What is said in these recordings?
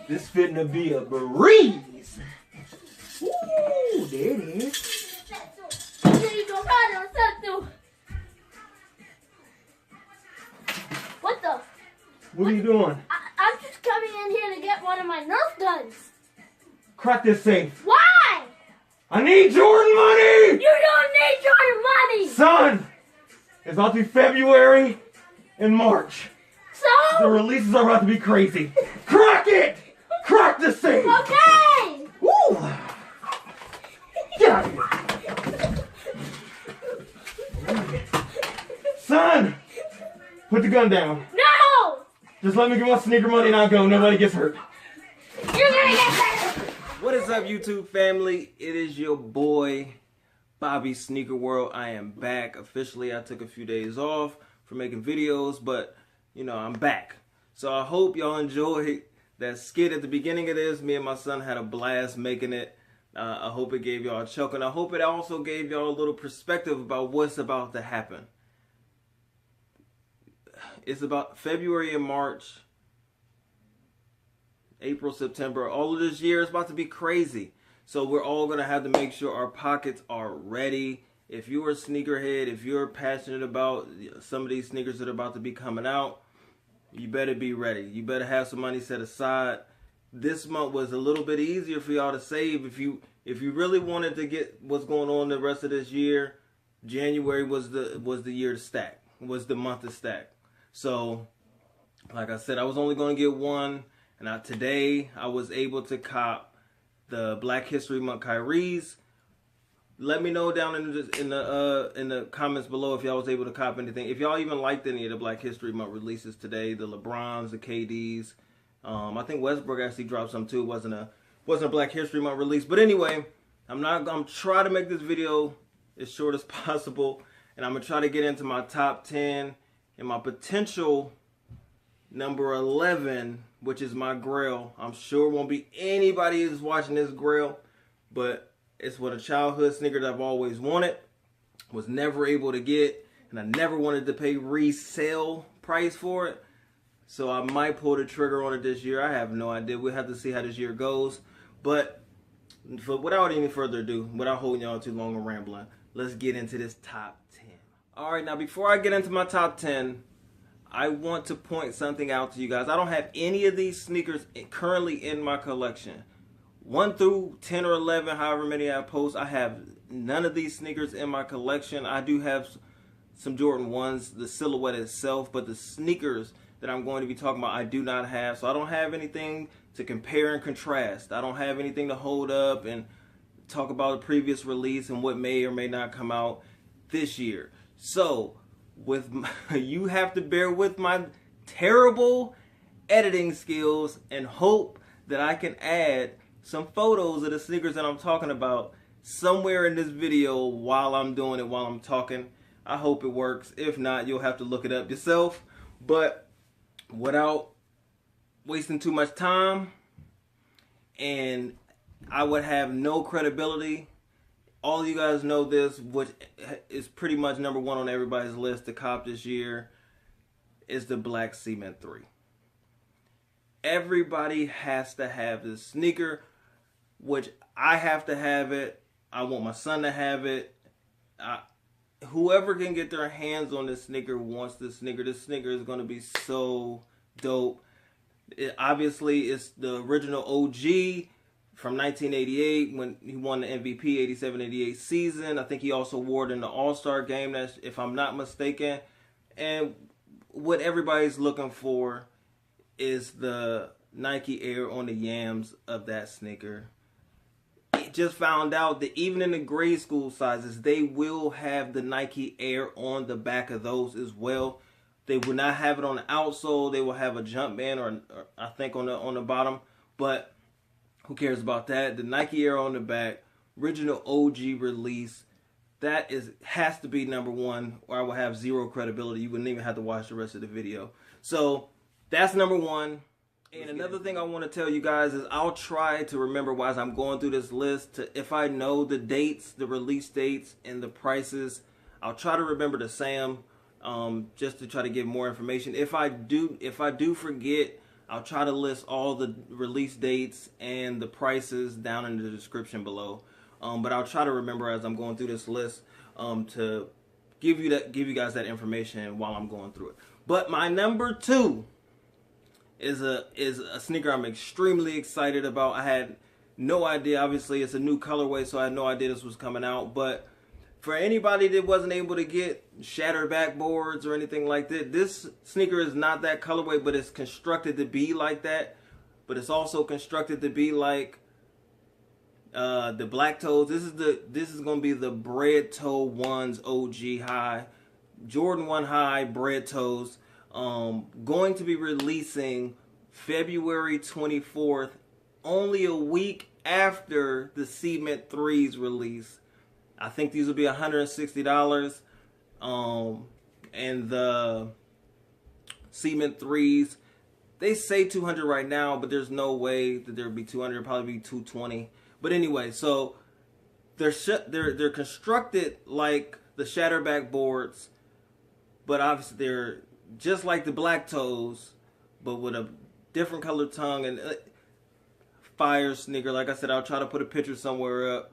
This fitting be a breeze. Ooh, there it is. What the? What are you doing? I'm just coming in here to get one of my Nerf guns. Crack this safe. Why? I need Jordan money! You don't need Jordan money! Son, it's about to be February and March. The So? releases are about to be crazy. Crack it! Crack the safe! Okay! Woo! Get out of here. Son, put the gun down. No! Just let me get my sneaker money and I'll go. Nobody gets hurt. You're gonna get hurt! What is up, YouTube family? It is your boy, Bobby Sneaker World. I am back officially. I took a few days off for making videos, but you know, I'm back. So I hope y'all enjoyed that skit at the beginning of this. Me and my son had a blast making it. I hope it gave y'all a chuckle, and I hope it also gave y'all a little perspective about what's about to happen. It's about February and March, April, September. All of this year is about to be crazy. So we're all going to have to make sure our pockets are ready. If you're a sneakerhead, if you're passionate about some of these sneakers that are about to be coming out, you better be ready. You better have some money set aside. This month was a little bit easier for y'all to save. If you really wanted to get what's going on the rest of this year, January was the year to stack. Was the month to stack. So, like I said, I was only going to get one. And today I was able to cop the Black History Month Kyrie's. Let me know down in the comments below if y'all was able to cop anything. If y'all even liked any of the Black History Month releases today, the LeBrons, the KDs. I think Westbrook actually dropped some too. It wasn't a Black History Month release. But anyway, I'm trying to make this video as short as possible, and I'm gonna try to get into my top 10 and my potential number 11, which is my Grail. I'm sure won't be anybody who's watching this Grail, but it's what a childhood sneaker that I've always wanted, was never able to get, and I never wanted to pay resale price for it. So I might pull the trigger on it this year. I have no idea. We'll have to see how this year goes. But without any further ado, without holding y'all too long and rambling, let's get into this top 10. All right, now before I get into my top 10, I want to point something out to you guys. I don't have any of these sneakers currently in my collection. 1 through 10 or 11, however many I post, I have none of these sneakers in my collection. I do have some Jordan 1s, the silhouette itself, but the sneakers that I'm going to be talking about, I do not have. So I don't have anything to compare and contrast. I don't have anything to hold up and talk about a previous release and what may or may not come out this year. So you have to bear with my terrible editing skills and hope that I can add some photos of the sneakers that I'm talking about somewhere in this video while I'm doing it, while I'm talking. I hope it works. If not, you'll have to look it up yourself. But without wasting too much time, and I would have no credibility. All you guys know this, which is pretty much number 1 on everybody's list to cop this year, is the Black Cement 3. Everybody has to have this sneaker, which I have to have it. I want my son to have it. Whoever can get their hands on this sneaker wants this sneaker. This sneaker is going to be so dope. Obviously, it's the original OG from 1988 when he won the MVP 87-88 season. I think he also wore it in the All-Star game, that's, if I'm not mistaken. And what everybody's looking for is the Nike Air on the yams of that sneaker. Just found out that even in the grade school sizes, they will have the Nike Air on the back of those as well. They will not have it on the outsole. They will have a jump band, or I think on the bottom. But who cares about that? The Nike Air on the back, original OG release. That has to be number 1, or I will have zero credibility. You wouldn't even have to watch the rest of the video. So that's number 1. And another thing I want to tell you guys is I'll try to remember while I'm going through this list, if I know the dates, the release dates, and the prices, I'll try to remember to say them, just to try to give more information. If I do forget, I'll try to list all the release dates and the prices down in the description below. But I'll try to remember as I'm going through this list to give you guys that information while I'm going through it. But my number 2 is a sneaker I'm extremely excited about. I had no idea. Obviously, it's a new colorway, so I had no idea this was coming out. But for anybody that wasn't able to get shattered backboards or anything like that, this sneaker is not that colorway, but it's constructed to be like that. But it's also constructed to be like the Black Toes. This is gonna be the Bred Toe 1's OG high, Jordan 1 high Bred Toes. Going to be releasing February 24th, only a week after the Cement 3's release. I think these will be $160. And the Cement 3's, they say 200 right now, but there's no way that there'll be 200. It'll probably be 220. But anyway, so they're constructed like the Shatterback boards, but obviously they're just like the Black Toes, but with a different color tongue and fire sneaker. Like I said, I'll try to put a picture somewhere up.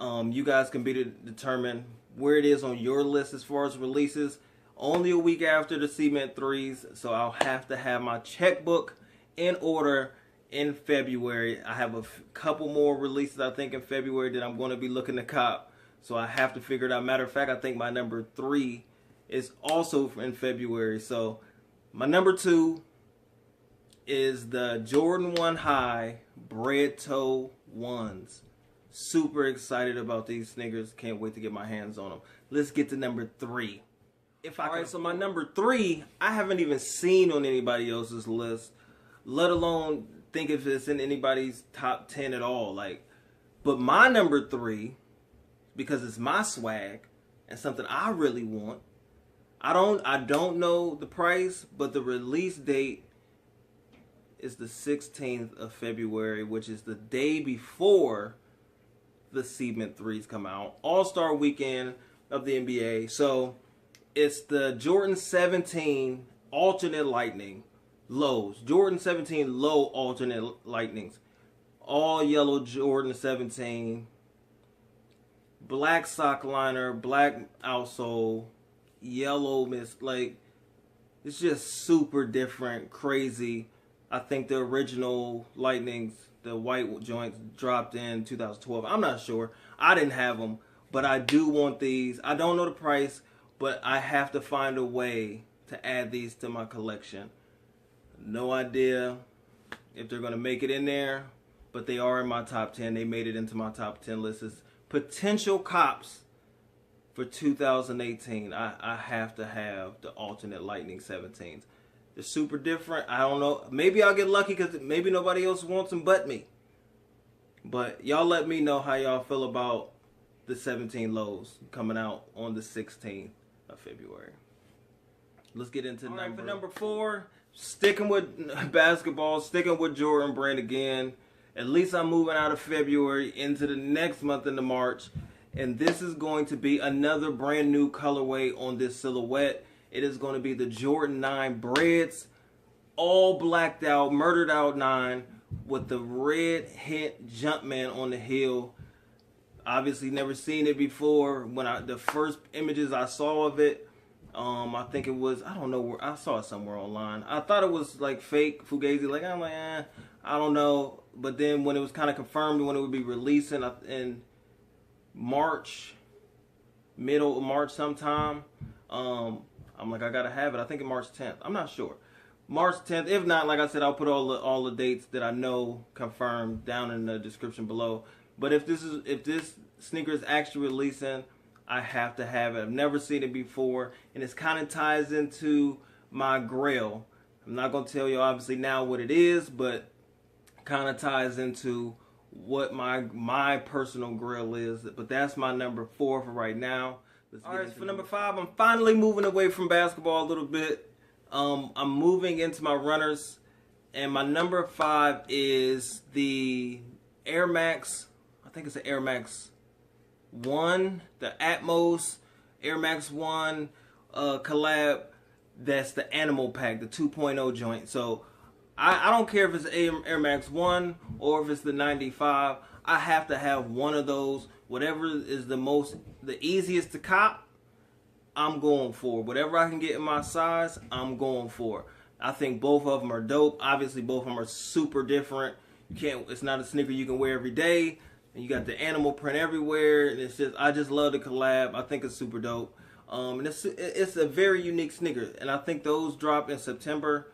You guys can determine where it is on your list as far as releases. Only a week after the Cement 3's, so I'll have to have my checkbook in order in February. I have a couple more releases, I think, in February that I'm going to be looking to cop. So I have to figure it out. Matter of fact, I think my number 3 is also in February. So my number 2 is the Jordan 1 high Bred Toe 1's. Super excited about these sneakers. Can't wait to get my hands on them. Let's get to number 3. Alright, so my number 3, I haven't even seen on anybody else's list, let alone think if it's in anybody's top 10 at all. But my number 3, because it's my swag and something I really want. I don't know the price, but the release date is the 16th of February, which is the day before the Cement 3's come out. All-Star weekend of the NBA. So it's the Jordan 17 alternate lightning lows. Jordan 17 low alternate lightnings. All yellow Jordan 17. Black sock liner, black outsole, yellow mist. It's just super different, crazy. I think the original lightnings, the white joints, dropped in 2012. I'm not sure. I didn't have them, but I do want these. I don't know the price, but I have to find a way to add these to my collection. No idea if they're going to make it in there, but they are in my top 10. They made it into my top 10 list as potential cops for 2018. I have to have the alternate Lightning 17s. They're super different. I don't know. Maybe I'll get lucky because maybe nobody else wants them but me. But y'all let me know how y'all feel about the 17 lows coming out on the 16th of February. Let's get into number 4. Sticking with basketball, sticking with Jordan brand again. At least I'm moving out of February into the next month into March. And this is going to be another brand new colorway on this silhouette. It is going to be the Jordan 9 Breds, all blacked out, murdered out 9 with the red hint Jumpman on the heel. Obviously never seen it before. When the first images I saw of it, I think it was, I don't know where, I saw it somewhere online. I thought it was like fake Fugazi. I'm like, I don't know. But then when it was kind of confirmed when it would be releasing in March, middle of March sometime, I'm like, I gotta have it. I think it's March 10th. I'm not sure. March 10th. If not, like I said, I'll put all the dates that I know confirmed down in the description below. But if this sneaker is actually releasing, I have to have it. I've never seen it before, and it kind of ties into my Grail. I'm not gonna tell you obviously now what it is, but kind of ties into what my personal Grail is. But that's my number 4 for right now. Alright, for number 5, I'm finally moving away from basketball a little bit. I'm moving into my runners, and my number 5 is the Air Max. I think it's an Air Max 1, the Atmos Air Max 1 collab. That's the Animal Pack, the 2.0 joint. So I don't care if it's Air Max 1 or if it's the 95. I have to have one of those. Whatever is the easiest to cop, I'm going for. Whatever I can get in my size, I'm going for. I think both of them are dope. Obviously, both of them are super different. It's not a sneaker you can wear every day. And you got the animal print everywhere. And I just love the collab. I think it's super dope. And it's a very unique sneaker. And I think those drop in September.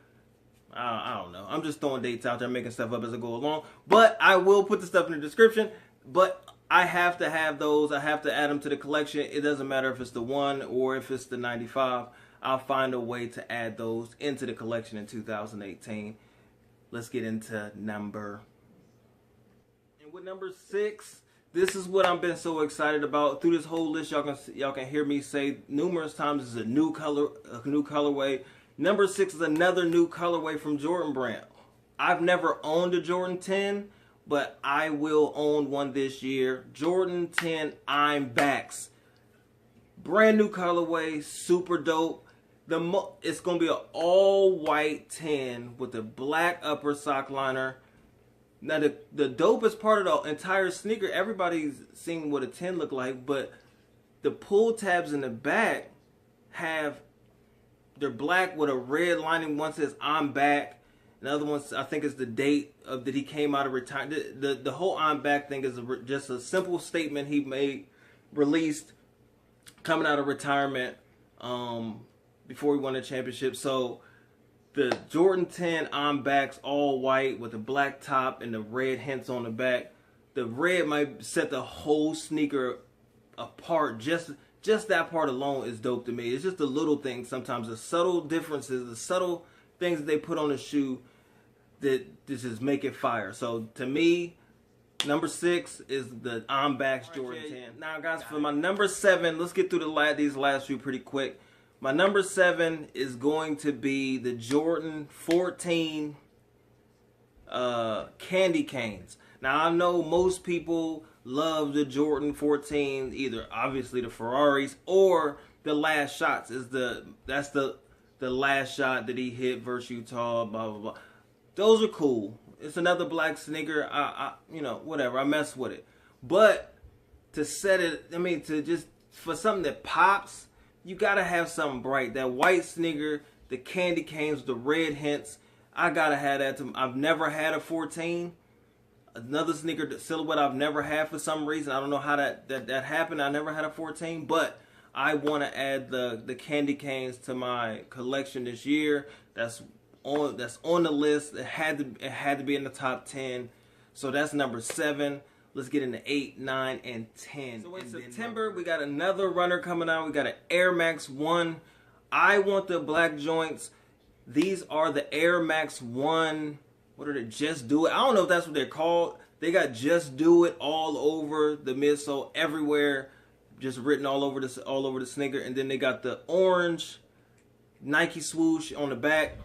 I don't know. I'm just throwing dates out there, making stuff up as I go along. But I will put the stuff in the description. But I have to have those. I have to add them to the collection. It doesn't matter if it's the 1 or if it's the 95. I'll find a way to add those into the collection in 2018. Let's get into number. And with number 6, this is what I've been so excited about. Through this whole list, y'all can hear me say numerous times, it's a new colorway. Number 6 is another new colorway from Jordan brand. I've never owned a Jordan 10, but I will own one this year. Jordan 10 I'm Backs. Brand new colorway, super dope. It's going to be an all white 10 with a black upper sock liner. Now the dopest part of the entire sneaker, everybody's seen what a 10 look like, but the pull tabs in the back they're black with a red lining. One says I'm back. Another one, I think, is the date of that he came out of retirement. The whole I'm back thing is just a simple statement he released coming out of retirement before he won the championship. So the Jordan 10 I'm Backs all white with a black top and the red hints on the back. The red might set the whole sneaker apart. Just that part alone is dope to me. It's just the little things sometimes, the subtle differences, the subtle things that they put on the shoe that just make it fire. So to me, number 6 is the I'm Backs Jordan 10. Now guys, for my number 7, let's get through these last few pretty quick. My number 7 is going to be the Jordan 14 candy canes. Now I know most people love the Jordan 14, either obviously the Ferraris or the last shots. That's the last shot that he hit versus Utah, blah blah blah. Those are cool. It's another black sneaker. Whatever. I mess with it. But to set it, for something that pops, you gotta have something bright. That white sneaker, the candy canes, the red hints. I gotta have that. I've never had a 14. Another sneaker, the silhouette I've never had for some reason. I don't know how that happened. I never had a 14, but I want to add the candy canes to my collection this year. That's on the list. It had to be in the top 10. So that's number 7. Let's get into 8, 9, and 10. So in September, we got another runner coming out. We got an Air Max 1. I want the black joints. These are the Air Max 1. What are they? Just Do It. I don't know if that's what they're called. They got Just Do It all over the midsole, everywhere, just written all over the sneaker. And then they got the orange Nike swoosh on the back.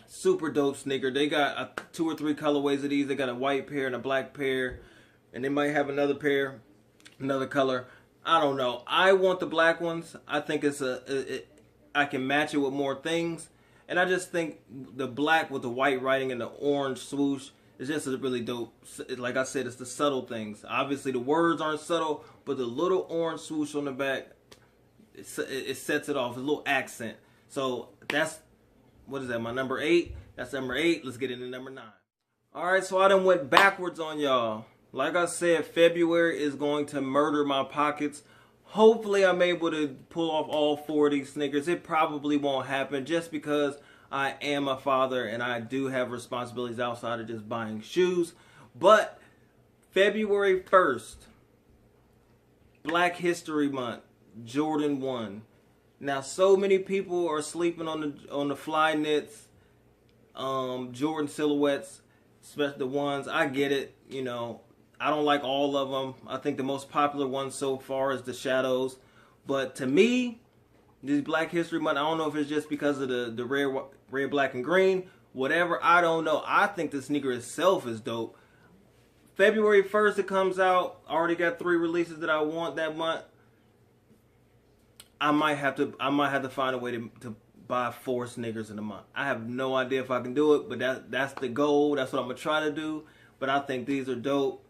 Super dope sneaker. They got 2 or 3 colorways of these. They got a white pair and a black pair, and they might have another pair, another color. I don't know. I want the black ones. I think I can match it with more things. And I just think the black with the white writing and the orange swoosh is just a really dope. Like I said, it's the subtle things. Obviously, the words aren't subtle, but the little orange swoosh on the back, it sets it off. It's a little accent. So that's, what is that, my number 8? That's number 8. Let's get into number 9. All right, so I done went backwards on y'all. Like I said, February is going to murder my pockets. Hopefully I'm able to pull off all 4 of these sneakers. It probably won't happen just because I am a father and I do have responsibilities outside of just buying shoes. But February 1st, Black History Month, Jordan 1. Now so many people are sleeping on the flyknits, Jordan silhouettes, especially the ones. I get it, I don't like all of them. I think the most popular one so far is the Shadows. But to me, this Black History Month, I don't know if it's just because of the red, black, and green. Whatever, I don't know. I think the sneaker itself is dope. February 1st it comes out. I already got 3 releases that I want that month. I might have to find a way to buy 4 sneakers in a month. I have no idea if I can do it, but that's the goal. That's what I'm gonna try to do. But I think these are dope.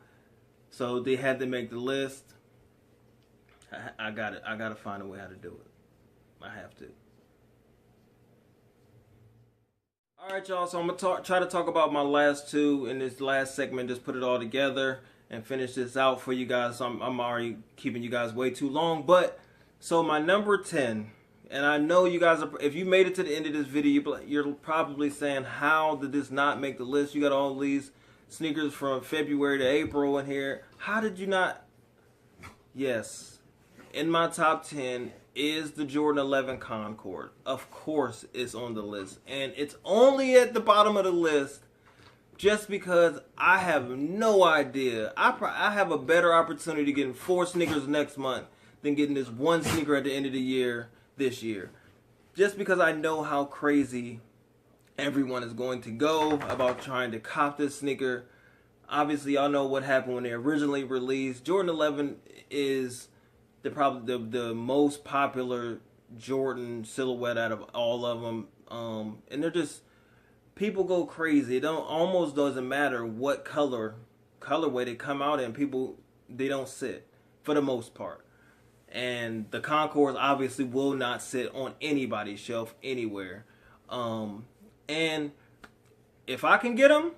So they had to make the list. I got it. I gotta find a way how to do it. I have to. All right, y'all. So I'm gonna try to talk about my last 2 in this last segment. Just put it all together and finish this out for you guys. So I'm already keeping you guys way too long. But so my number 10, and I know you guys are. If you made it to the end of this video, you're probably saying, "How did this not make the list? You got all these sneakers from February to April in here. How did you not?" Yes, in my top 10 is the Jordan 11 Concord. Of course, it's on the list, and it's only at the bottom of the list just because I have no idea. I have a better opportunity getting 4 sneakers next month than getting this 1 sneaker at the end of the year this year. Just because I know how crazy everyone is going to go about trying to cop this sneaker. Obviously, y'all know what happened when they originally released. Jordan 11 is probably the most popular Jordan silhouette out of all of them. And they're just, people go crazy. It almost doesn't matter what colorway they come out in. People, they don't sit for the most part. And the Concords obviously will not sit on anybody's shelf anywhere. And if I can get them,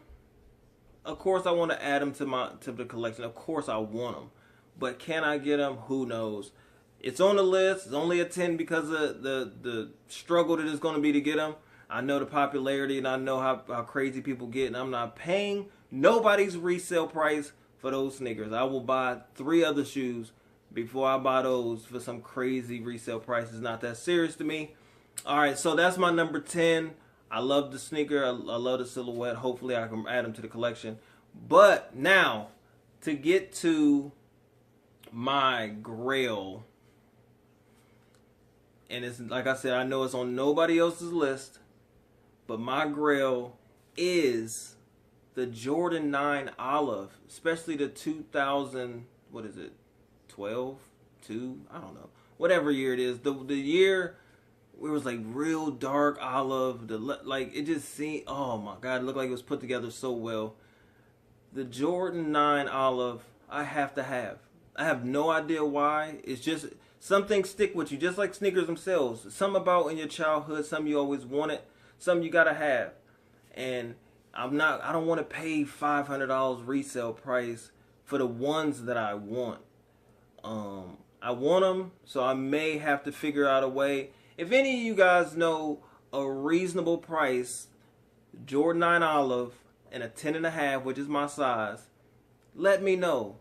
of course I want to add them to the collection. Of course I want them. But can I get them? Who knows? It's on the list. It's only a 10 because of the struggle that it's going to be to get them. I know the popularity and I know how crazy people get. And I'm not paying nobody's resale price for those sneakers. I will buy 3 other shoes before I buy those for some crazy resale price. It's not that serious to me. Alright, so that's my number 10. I love the sneaker. I love the silhouette. Hopefully I can add them to the collection. But now, to get to my Grail, and it's like I said, I know it's on nobody else's list, but my Grail is the Jordan 9 Olive, especially the 2000, what is it, 12, 2, I don't know, whatever year it is, the year where it was like real dark olive, like it just seemed, oh my god, it looked like it was put together so well. The Jordan 9 Olive, I have to have. I have no idea why. It's just, some things stick with you, just like sneakers themselves. Some about in your childhood, some you always wanted, some you gotta have. And I don't want to pay $500 resale price for the ones that I want. I want them, so I may have to figure out a way. If any of you guys know a reasonable price, Jordan 9 Olive and a 10.5, which is my size, let me know.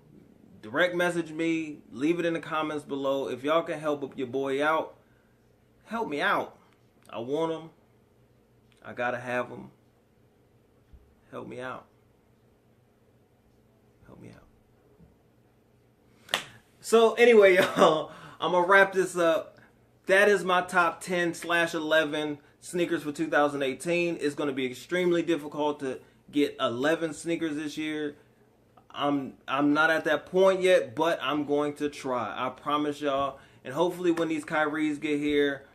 Direct message me, leave it in the comments below. If y'all can help your boy out, help me out. I want them. I gotta have them. Help me out. Help me out. So anyway, y'all, I'm gonna wrap this up. That is my top 10/11 sneakers for 2018. It's gonna be extremely difficult to get 11 sneakers this year. I'm not at that point yet, but I'm going to try. I promise y'all. And hopefully when these Kyries get here,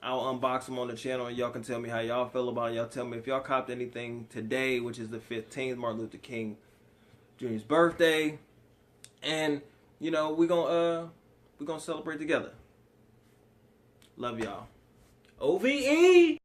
I'll unbox them on the channel and y'all can tell me how y'all feel about it. Y'all tell me if y'all copped anything today, which is the 15th, Martin Luther King Jr.'s birthday. And, you know, we're gonna celebrate together. Love y'all. OVE!